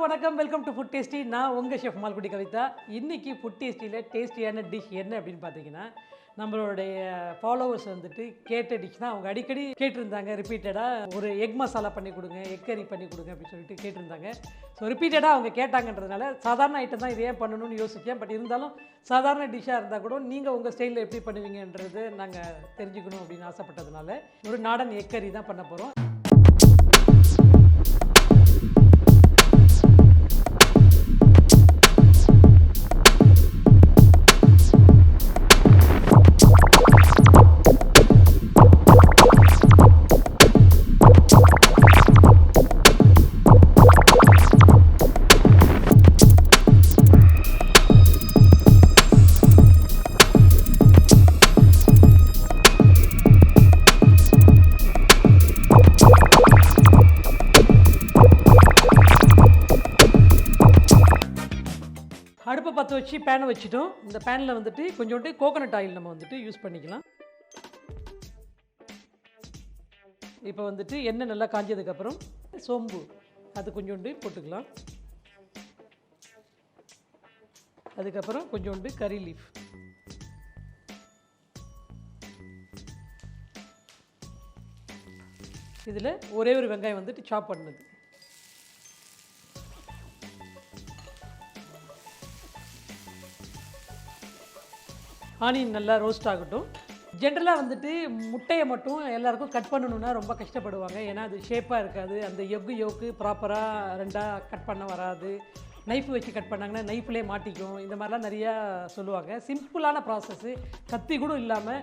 வணக்கம், welcome to food tasty. நான் உங்கள் ஷெஃப் மால்குடி கவிதா. இன்றைக்கி ஃபுட் டேஸ்டியில் டேஸ்டியான டிஷ் என்ன அப்படின்னு பார்த்தீங்கன்னா, நம்மளுடைய ஃபாலோவர்ஸ் வந்துட்டு கேட்ட டிஷ் தான். அவங்க அடிக்கடி கேட்டிருந்தாங்க ரிப்பீட்டடாக, ஒரு எக் மசாலா பண்ணி கொடுங்க, எக் கறி பண்ணி கொடுங்க அப்படின்னு சொல்லிட்டு கேட்டிருந்தாங்க. ஸோ ரிப்பீட்டடாக அவங்க கேட்டாங்கன்றதுனால சாதாரண ஐட்டம் தான் இது ஏன் பண்ணணும்னு யோசித்தேன். பட் இருந்தாலும் சாதாரண டிஷ்ஷாக இருந்தால் கூட நீங்கள் உங்கள் ஸ்டைலில் எப்படி பண்ணுவீங்கன்றது நாங்கள் தெரிஞ்சுக்கணும் அப்படின்னு ஆசைப்பட்டதுனால ஒரு நாடன் எக் கறி தான் பண்ண போகிறோம். அடுப்பை பற்ற வச்சு பேனை வச்சுட்டோம். இந்த பேனில் வந்துட்டு கொஞ்சோண்டு கோகோனட் ஆயில் நம்ம வந்துட்டு யூஸ் பண்ணிக்கலாம். இப்போ வந்துட்டு எண்ணெய் நல்லா காஞ்சதுக்கப்புறம் சோம்பு அது கொஞ்சோண்டு போட்டுக்கலாம். அதுக்கப்புறம் கொஞ்சோண்டு கறி லீஃப், இதில் ஒரே ஒரு வெங்காயம் வந்துட்டு சாப் பண்ணது, ஆனியன் நல்லா ரோஸ்ட் ஆகட்டும். ஜென்ரலாக வந்துட்டு முட்டையை மட்டும் எல்லாேருக்கும் கட் பண்ணணுன்னா ரொம்ப கஷ்டப்படுவாங்க. ஏன்னா அது ஷேப்பாக இருக்காது, அந்த யோக்கு ப்ராப்பராக ரெண்டாக கட் பண்ண வராது, நைஃப் வச்சு கட் பண்ணாங்கன்னா நைஃப்லேயே மாட்டிக்கும், இந்த மாதிரிலாம் நிறையா சொல்லுவாங்க. சிம்பிளான ப்ராசஸ்ஸு, கத்தி கூட இல்லாமல்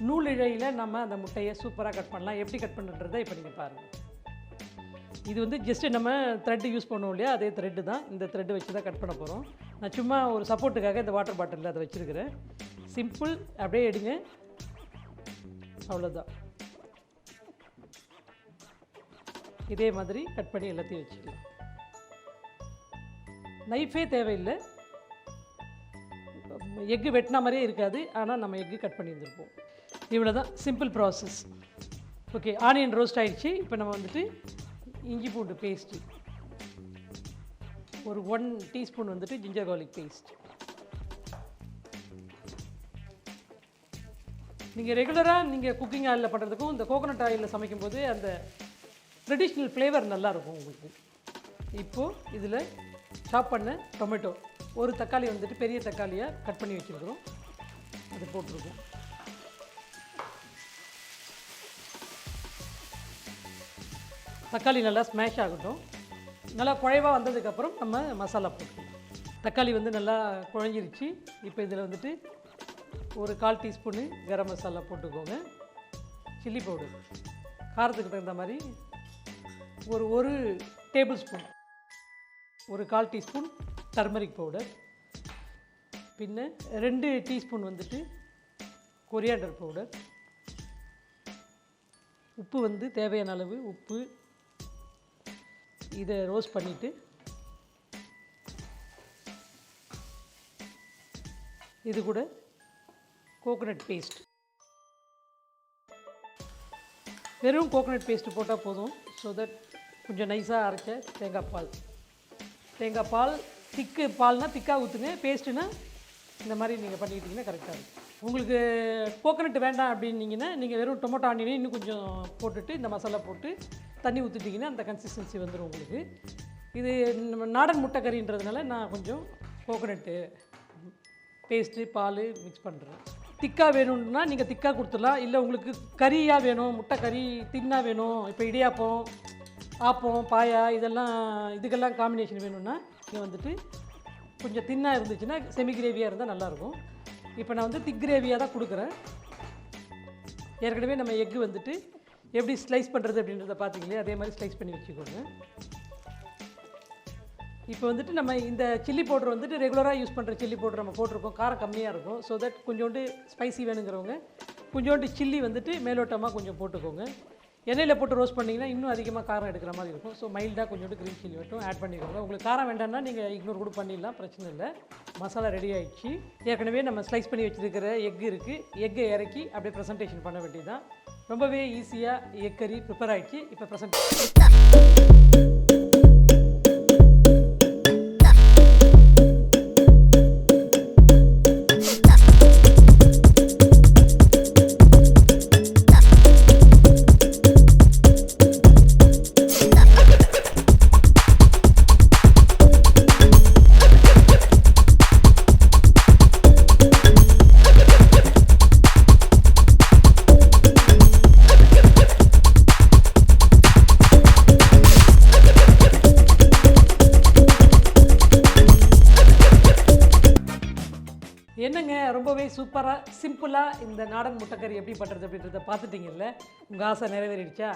நூல் இழையில் நம்ம அந்த முட்டையை சூப்பராக கட் பண்ணலாம். எப்படி கட் பண்ணுறதை இப்போ நீங்கள் பாருங்கள். இது வந்து ஜஸ்ட்டு நம்ம த்ரெட்டு யூஸ் பண்ணுவோம் இல்லையா, அதே த்ரெட்டு தான். இந்த த்ரெட்டு வச்சு தான் கட் பண்ண போகிறோம். நான் சும்மா ஒரு சப்போர்ட்டுக்காக இந்த வாட்டர் பாட்டிலில் அதை வச்சுருக்கிறேன். சிம்பிள், அப்படியே எடுங்க, அவ்வளோதான். இதே மாதிரி கட் பண்ணி எல்லாத்தையும் வச்சுக்கலாம். நைஃபே தேவையில்லை, எக்கு வெட்டின மாதிரியே இருக்காது, ஆனால் நம்ம எக்கு கட் பண்ணி வந்துருப்போம். இவ்வளோ தான், simple process. Okay, onion roast ஆகிடுச்சு. இப்போ நம்ம வந்துட்டு இஞ்சி பூண்டு பேஸ்ட்டு, ஒரு 1 டீஸ்பூன் வந்துட்டு ஜிஞ்சர் கார்லிக் பேஸ்ட். நீங்கள் ரெகுலராக நீங்கள் குக்கிங் ஆயிலில் பண்ணுறதுக்கும் இந்த கோகோனட் ஆயிலில் சமைக்கும்போது அந்த ட்ரெடிஷ்னல் ஃப்ளேவர் நல்லாயிருக்கும் உங்களுக்கு. இப்போது இதில் சாப் பண்ண டொமேட்டோ, ஒரு தக்காளி வந்துட்டு பெரிய தக்காளியாக கட் பண்ணி வச்சுருக்கிறோம், அது போட்டிருக்கோம். தக்காளி நல்லா ஸ்மேஷ் ஆகட்டும். நல்லா குழைவாக வந்ததுக்கப்புறம் நம்ம மசாலா போட்டுக்கலாம். தக்காளி வந்து நல்லா குழஞ்சிருச்சு. இப்போ இதில் வந்துட்டு ஒரு 1/4 டீஸ்பூனு கரம் மசாலா போட்டுக்கோங்க. சில்லி பவுடர் காரத்துக்கு தகுந்த மாதிரி ஒரு டேபிள் ஸ்பூன், ஒரு 1/4 டீஸ்பூன் டர்மரிக் பவுடர், பின்ன 2 டீஸ்பூன் வந்துட்டு கொரியாண்டர் பவுடர், உப்பு வந்து தேவையான அளவு உப்பு. இதை ரோஸ்ட் பண்ணிவிட்டு இது கூட கோகோனட் பேஸ்ட், வெறும் கோகோனட் பேஸ்ட்டு போட்டால் போதும். ஸோ தட் கொஞ்சம் நைஸாக அரைச்ச தேங்காய் பால் திக்கு பால்னால் திக்காக ஊற்றுங்க, பேஸ்ட்டுனா இந்த மாதிரி நீங்கள் பண்ணிக்கிட்டிங்கன்னா கரெக்டாக இருக்கும். உங்களுக்கு கோகோனட் வேண்டாம் அப்படின்னீங்கன்னா நீங்கள் வெறும் டொமேட்டோ ஆனியனே இன்னும் கொஞ்சம் போட்டுட்டு இந்த மசாலா போட்டு தண்ணி ஊற்றிட்டிங்கன்னா அந்த கன்சிஸ்டன்சி வந்துடும் உங்களுக்கு. இது நம்ம நாடன் முட்டை கறின்றதுனால நான் கொஞ்சம் கோகோனட்டு பேஸ்ட்டு பால் மிக்ஸ் பண்ணுறேன். திக்காக வேணும்னா நீங்கள் திக்காக கொடுத்துடலாம். இல்லை உங்களுக்கு கறியாக வேணும், முட்டை கறி தின்னாக வேணும், இப்போ இடியாப்பம், ஆப்பம், பாயா இதுக்கெல்லாம் காம்பினேஷன் வேணும்னா நீங்கள் வந்துட்டு கொஞ்சம் தின்னாக இருந்துச்சுன்னா செமி கிரேவியாக இருந்தால் நல்லாயிருக்கும். இப்போ நான் வந்து திக் கிரேவியாக தான் கொடுக்குறேன். ஏற்கனவே நம்ம எக்கு வந்துட்டு எப்படி ஸ்லைஸ் பண்ணுறது அப்படின்றத பார்த்தீங்களே, அதே மாதிரி ஸ்லைஸ் பண்ணி வச்சுக்கோங்க. இப்போ வந்துட்டு நம்ம இந்த சில்லி பவுடர் வந்துட்டு ரெகுலராக யூஸ் பண்ணுற சில்லி பவுடர் நம்ம போட்டிருக்கோம், காரம் கம்மியாக இருக்கும். ஸோ தட் கொஞ்சோண்டு ஸ்பைசி வேணுங்கிறவங்க கொஞ்சோண்டு சில்லி வந்துட்டு மேலோட்டமாக கொஞ்சம் போட்டுக்கோங்க. எண்ணெயில் போட்டு ரோஸ்ட் பண்ணிங்கன்னா இன்னும் அதிகமாக காரம் எடுக்கிற மாதிரி இருக்கும். ஸோ மைல்டாக கொஞ்சோண்டு க்ரீன் சில்லி மட்டும் ஆட் பண்ணிக்கோங்க. உங்களுக்கு காரம் வேண்டாம்னா நீங்கள் இக்னோர் கூட பண்ணிடலாம், பிரச்சனை இல்லை. மசாலா ரெடி ஆகிடுச்சு. ஏற்கனவே நம்ம ஸ்லைஸ் பண்ணி வச்சுருக்கிற எக் இருக்குது, எக்கை இறக்கி அப்படியே ப்ரெசன்டேஷன் பண்ண வேண்டியதுதான். ரொம்பவே ஈஸியாக எக் கறி ப்ரிப்பேர் ஆகிடுச்சு. இப்போ ப்ரெசன்ட் என்னங்க ரொம்பவே சூப்பராக சிம்பிளாக இந்த நாடன் முட்டைக்கறி எப்படி பண்ணுறது அப்படின்றத பார்த்துட்டிங்கல்ல. உங்கள் ஆசை நிறைவேறிடுச்சா?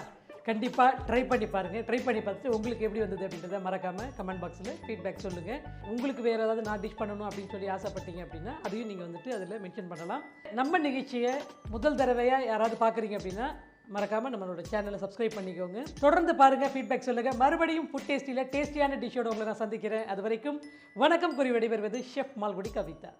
கண்டிப்பாக ட்ரை பண்ணி பாருங்கள். ட்ரை பண்ணி பார்த்துட்டு உங்களுக்கு எப்படி வந்தது அப்படின்றத மறக்காமல் கமெண்ட் பாக்ஸில் ஃபீட்பேக் சொல்லுங்கள். உங்களுக்கு வேறு ஏதாவது நான் டிஷ் பண்ணணும் அப்படின்னு சொல்லி ஆசைப்பட்டீங்க அப்படின்னா அதையும் நீங்கள் வந்துட்டு அதில் மென்ஷன் பண்ணலாம். நம்ம நிகழ்ச்சியை முதல் தடவையாக யாராவது பார்க்குறீங்க அப்படின்னா மறக்காமல் நம்மளோட சேனலை சப்ஸ்கிரைப் பண்ணிக்கோங்க. தொடர்ந்து பாருங்கள், ஃபீட்பேக் சொல்லுங்கள். மறுபடியும் ஃபுட் டேஸ்டியில் டேஸ்டியான டிஷ்ஷோடு உங்களை நான் சந்திக்கிறேன். அது வரைக்கும் வணக்கம் கூறி விடைபெறுவது ஷெஃப் மால்குடி கவிதா.